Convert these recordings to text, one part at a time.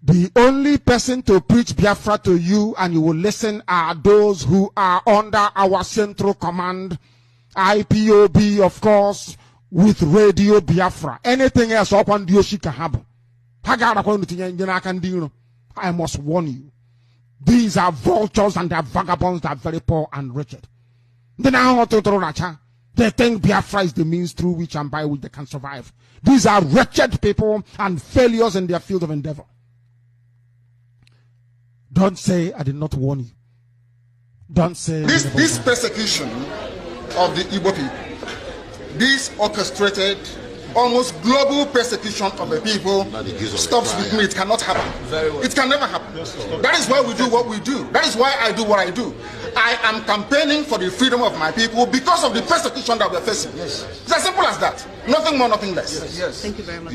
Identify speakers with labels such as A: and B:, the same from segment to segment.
A: The only person to preach Biafra to you and you will listen are those who are under our central command, IPOB, of course, with Radio Biafra. Anything else, I must warn you. These are vultures and they are vagabonds that are very poor and wretched. They think Biafra is the means through which and by which they can survive. These are wretched people and failures in their field of endeavor. Don't say I did not warn you. Don't say
B: this persecution of the Igbo people, this orchestrated, almost global persecution of the people stops with me. It cannot happen. It can never happen. That is why we do what we do. That is why I do what I do. I am campaigning for the freedom of my people because of the persecution that we're facing. Yes. It's as simple as that. Nothing more, nothing less.
C: Yes. Thank you very much.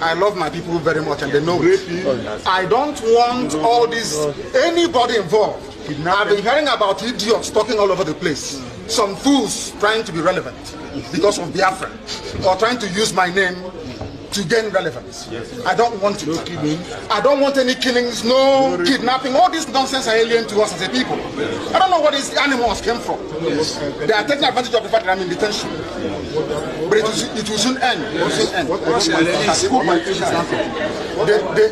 B: I love my people very much and they know it. I don't want all this, anybody involved. I've been hearing about idiots talking all over the place. Some fools trying to be relevant because of Biafra or trying to use my name to gain relevance. I don't want it. I don't want any killings, no kidnapping. All this nonsense are alien to us as a people. I don't know where these animals came from. They are taking advantage of the fact that I'm in detention. But it will soon end. It will soon end.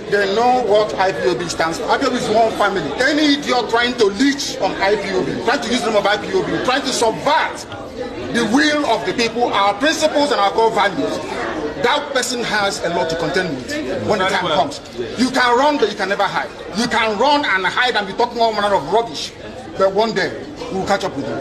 B: They know what IPOB stands for. IPOB is one family. Any idiot trying to leech on IPOB, trying to use the name of IPOB, trying to subvert the will of the people, our principles and our core values, that person has a lot to contend with when the time comes. You can run, but you can never hide. You can run and hide and be talking all manner of rubbish, but one day we will catch up with you.